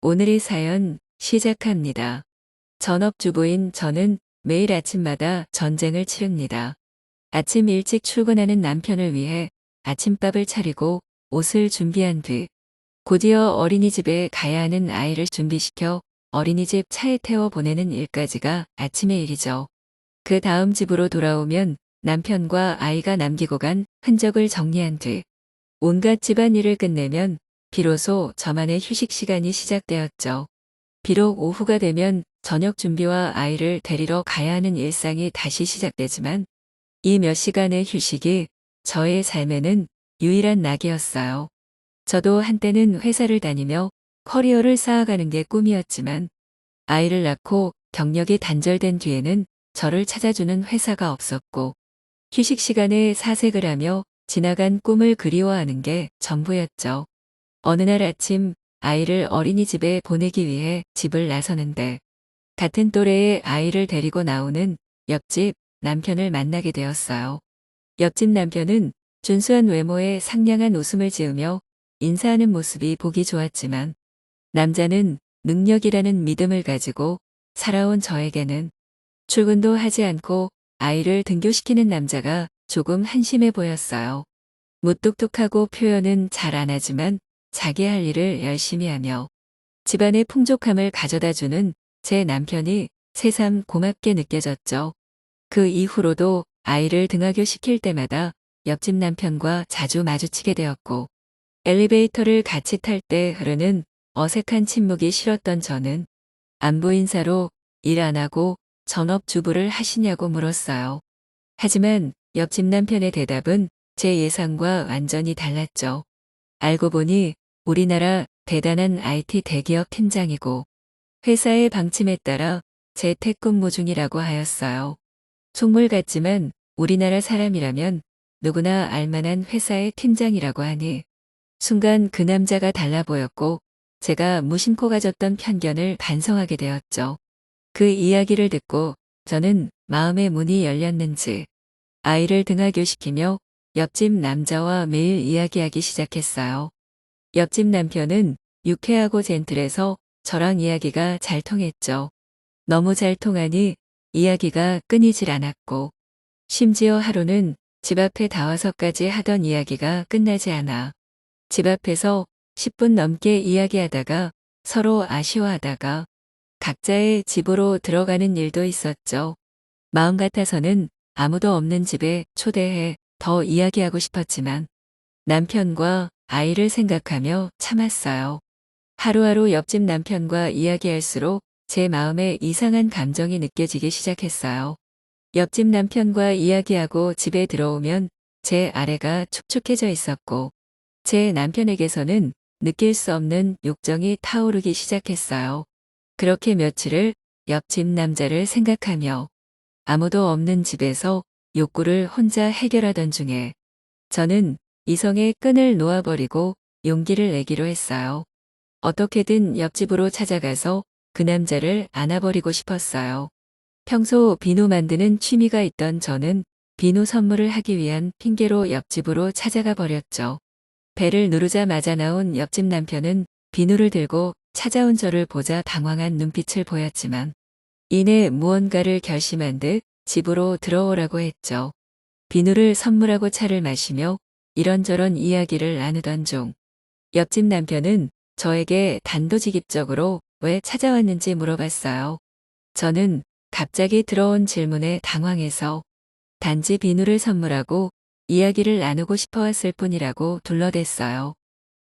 오늘의 사연 시작합니다. 전업주부인 저는 매일 아침마다 전쟁을 치릅니다. 아침 일찍 출근하는 남편을 위해 아침밥을 차리고 옷을 준비한 뒤 곧이어 어린이집에 가야 하는 아이를 준비시켜 어린이집 차에 태워 보내는 일까지가 아침의 일이죠. 그 다음 집으로 돌아오면 남편과 아이가 남기고 간 흔적을 정리한 뒤 온갖 집안일을 끝내면 비로소 저만의 휴식 시간이 시작되었죠. 비록 오후가 되면 저녁 준비와 아이를 데리러 가야 하는 일상이 다시 시작되지만 이 몇 시간의 휴식이 저의 삶에는 유일한 낙이었어요. 저도 한때는 회사를 다니며 커리어를 쌓아가는 게 꿈이었지만 아이를 낳고 경력이 단절된 뒤에는 저를 찾아주는 회사가 없었고 휴식 시간에 사색을 하며 지나간 꿈을 그리워하는 게 전부였죠. 어느 날 아침 아이를 어린이집에 보내기 위해 집을 나서는데 같은 또래의 아이를 데리고 나오는 옆집 남편을 만나게 되었어요. 옆집 남편은 준수한 외모에 상냥한 웃음을 지으며 인사하는 모습이 보기 좋았지만 남자는 능력이라는 믿음을 가지고 살아온 저에게는 출근도 하지 않고 아이를 등교시키는 남자가 조금 한심해 보였어요. 무뚝뚝하고 표현은 잘 안 하지만 자기 할 일을 열심히 하며 집안의 풍족함을 가져다 주는 제 남편이 새삼 고맙게 느껴졌죠. 그 이후로도 아이를 등하교 시킬 때마다 옆집 남편과 자주 마주치게 되었고 엘리베이터를 같이 탈 때 흐르는 어색한 침묵이 싫었던 저는 안부 인사로 일 안 하고 전업주부를 하시냐고 물었어요. 하지만 옆집 남편의 대답은 제 예상과 완전히 달랐죠. 알고 보니 우리나라 대단한 IT 대기업 팀장이고 회사의 방침에 따라 재택근무 중이라고 하였어요. 속물 같지만 우리나라 사람이라면 누구나 알만한 회사의 팀장이라고 하니 순간 그 남자가 달라 보였고 제가 무심코 가졌던 편견을 반성하게 되었죠. 그 이야기를 듣고 저는 마음의 문이 열렸는지 아이를 등하교시키며 옆집 남자와 매일 이야기하기 시작했어요. 옆집 남편은 유쾌하고 젠틀해서 저랑 이야기가 잘 통했죠. 너무 잘 통하니 이야기가 끊이질 않았고 심지어 하루는 집 앞에 다 와서까지 하던 이야기가 끝나지 않아 집 앞에서 10분 넘게 이야기하다가 서로 아쉬워하다가 각자의 집으로 들어가는 일도 있었죠. 마음 같아서는 아무도 없는 집에 초대해 더 이야기하고 싶었지만 남편과 아이를 생각하며 참았어요. 하루하루 옆집 남편과 이야기할수록 제 마음에 이상한 감정이 느껴지기 시작했어요. 옆집 남편과 이야기하고 집에 들어오면 제 아래가 축축해져 있었고 제 남편에게서는 느낄 수 없는 욕정이 타오르기 시작했어요. 그렇게 며칠을 옆집 남자를 생각하며 아무도 없는 집에서 욕구를 혼자 해결하던 중에 저는 이성의 끈을 놓아버리고 용기를 내기로 했어요. 어떻게든 옆집으로 찾아가서 그 남자를 안아버리고 싶었어요. 평소 비누 만드는 취미가 있던 저는 비누 선물을 하기 위한 핑계로 옆집으로 찾아가 버렸죠. 배를 누르자마자 나온 옆집 남편은 비누를 들고 찾아온 저를 보자 당황한 눈빛을 보였지만 이내 무언가를 결심한 듯 집으로 들어오라고 했죠. 비누를 선물하고 차를 마시며 이런저런 이야기를 나누던 중 옆집 남편은 저에게 단도직입적으로 왜 찾아왔는지 물어봤어요. 저는 갑자기 들어온 질문에 당황해서 단지 비누를 선물하고 이야기를 나누고 싶어 왔을 뿐이라고 둘러댔어요.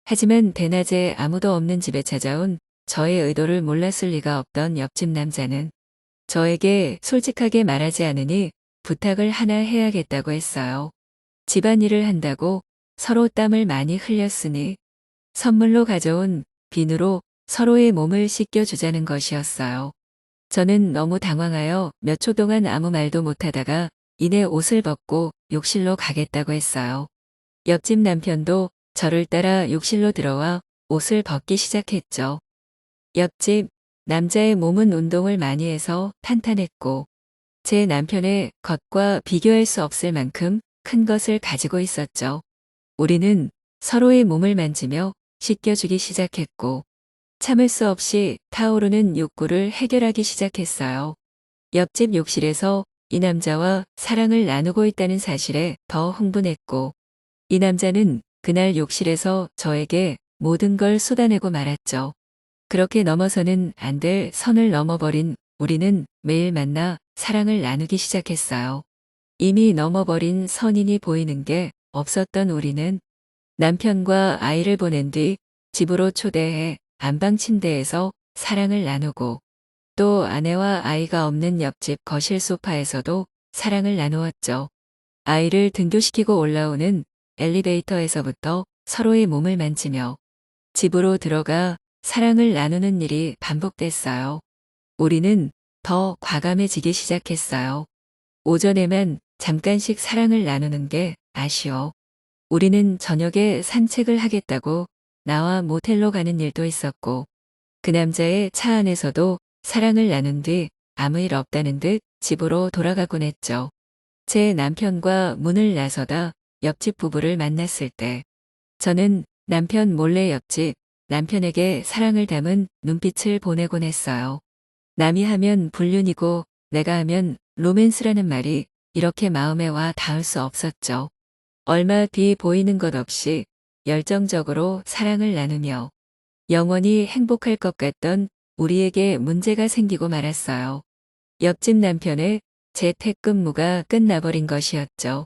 하지만 대낮에 아무도 없는 집에 찾아온 저의 의도를 몰랐을 리가 없던 옆집 남자는 저에게 솔직하게 말하지 않으니 부탁을 하나 해야겠다고 했어요. 집안일을 한다고 서로 땀을 많이 흘렸으니 선물로 가져온 비누로 서로의 몸을 씻겨주자는 것이었어요. 저는 너무 당황하여 몇 초 동안 아무 말도 못하다가 이내 옷을 벗고 욕실로 가겠다고 했어요. 옆집 남편도 저를 따라 욕실로 들어와 옷을 벗기 시작했죠. 옆집 남자의 몸은 운동을 많이 해서 탄탄했고 제 남편의 겉과 비교할 수 없을 만큼 큰 것을 가지고 있었죠. 우리는 서로의 몸을 만지며 씻겨주기 시작했고 참을 수 없이 타오르는 욕구를 해결하기 시작했어요. 옆집 욕실에서 이 남자와 사랑을 나누고 있다는 사실에 더 흥분했고, 이 남자는 그날 욕실에서 저에게 모든 걸 쏟아내고 말았죠. 그렇게 넘어서는 안 될 선을 넘어버린 우리는 매일 만나 사랑을 나누기 시작했어요. 이미 넘어버린 선인이 보이는 게 없었던 우리는 남편과 아이를 보낸 뒤 집으로 초대해 안방 침대에서 사랑을 나누고, 또 아내와 아이가 없는 옆집 거실 소파에서도 사랑을 나누었죠. 아이를 등교시키고 올라오는 엘리베이터에서부터 서로의 몸을 만지며 집으로 들어가 사랑을 나누는 일이 반복됐어요. 우리는 더 과감해지기 시작했어요. 오전에만 잠깐씩 사랑을 나누는 게 아쉬워. 우리는 저녁에 산책을 하겠다고 나와 모텔로 가는 일도 있었고, 그 남자의 차 안에서도 사랑을 나눈 뒤 아무 일 없다는 듯 집으로 돌아가곤 했죠. 제 남편과 문을 나서다 옆집 부부를 만났을 때 저는 남편 몰래 옆집 남편에게 사랑을 담은 눈빛을 보내곤 했어요. 남이 하면 불륜이고 내가 하면 로맨스라는 말이 이렇게 마음에 와 닿을 수 없었죠. 얼마 뒤 보이는 것 없이 열정적으로 사랑을 나누며 영원히 행복할 것 같던 우리에게 문제가 생기고 말았어요. 옆집 남편의 재택근무가 끝나버린 것이었죠.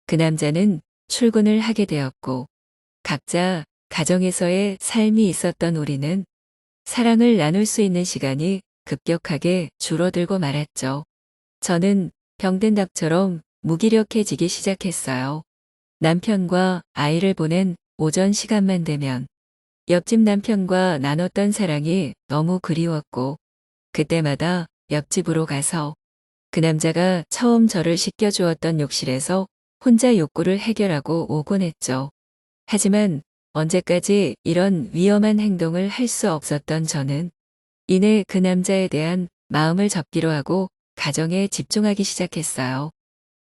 그 남자는 출근을 하게 되었고, 각자 가정에서의 삶이 있었던 우리는 사랑을 나눌 수 있는 시간이 급격하게 줄어들고 말았죠. 저는 병든 닭처럼 무기력해지기 시작했어요. 남편과 아이를 보낸 오전 시간만 되면 옆집 남편과 나눴던 사랑이 너무 그리웠고, 그때마다 옆집으로 가서 그 남자가 처음 저를 씻겨주었던 욕실에서 혼자 욕구를 해결하고 오곤 했죠. 하지만 언제까지 이런 위험한 행동을 할 수 없었던 저는 이내 그 남자에 대한 마음을 접기로 하고 가정에 집중하기 시작했어요.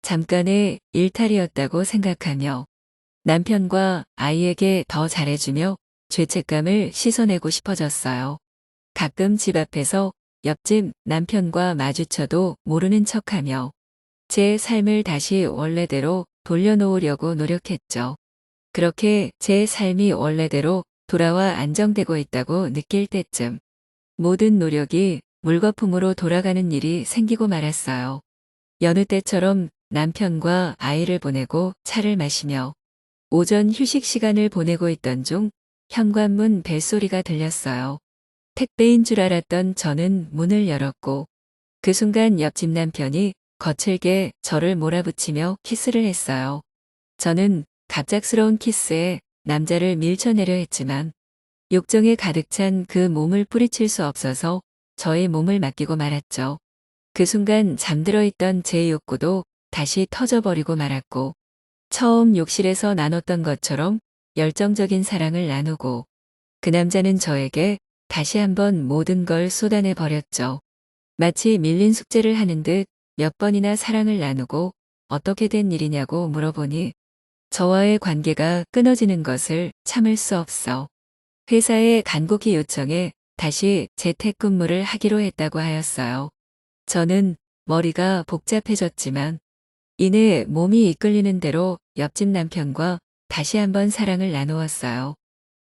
잠깐의 일탈이었다고 생각하며 남편과 아이에게 더 잘해주며 죄책감을 씻어내고 싶어졌어요. 가끔 집 앞에서 옆집 남편과 마주쳐도 모르는 척하며 제 삶을 다시 원래대로 돌려놓으려고 노력했죠. 그렇게 제 삶이 원래대로 돌아와 안정되고 있다고 느낄 때쯤 모든 노력이 물거품으로 돌아가는 일이 생기고 말았어요. 여느 때처럼 남편과 아이를 보내고 차를 마시며 오전 휴식 시간을 보내고 있던 중 현관문 벨소리가 들렸어요. 택배인 줄 알았던 저는 문을 열었고, 그 순간 옆집 남편이 거칠게 저를 몰아붙이며 키스를 했어요. 저는 갑작스러운 키스에 남자를 밀쳐내려 했지만 욕정에 가득 찬 그 몸을 뿌리칠 수 없어서 저의 몸을 맡기고 말았죠. 그 순간 잠들어 있던 제 욕구도 다시 터져버리고 말았고, 처음 욕실에서 나눴던 것처럼 열정적인 사랑을 나누고, 그 남자는 저에게 다시 한번 모든 걸 쏟아내 버렸죠. 마치 밀린 숙제를 하는 듯 몇 번이나 사랑을 나누고 어떻게 된 일이냐고 물어보니 저와의 관계가 끊어지는 것을 참을 수 없어 회사에 간곡히 요청해 다시 재택근무를 하기로 했다고 하였어요. 저는 머리가 복잡해졌지만 이내 몸이 이끌리는 대로 옆집 남편과 다시 한번 사랑을 나누었어요.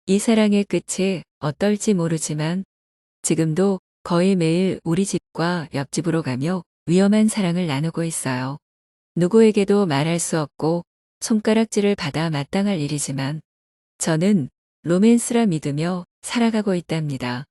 이 사랑의 끝이 어떨지 모르지만 지금도 거의 매일 우리 집과 옆집으로 가며 위험한 사랑을 나누고 있어요. 누구에게도 말할 수 없고 손가락질을 받아 마땅할 일이지만 저는 로맨스라 믿으며 살아가고 있답니다.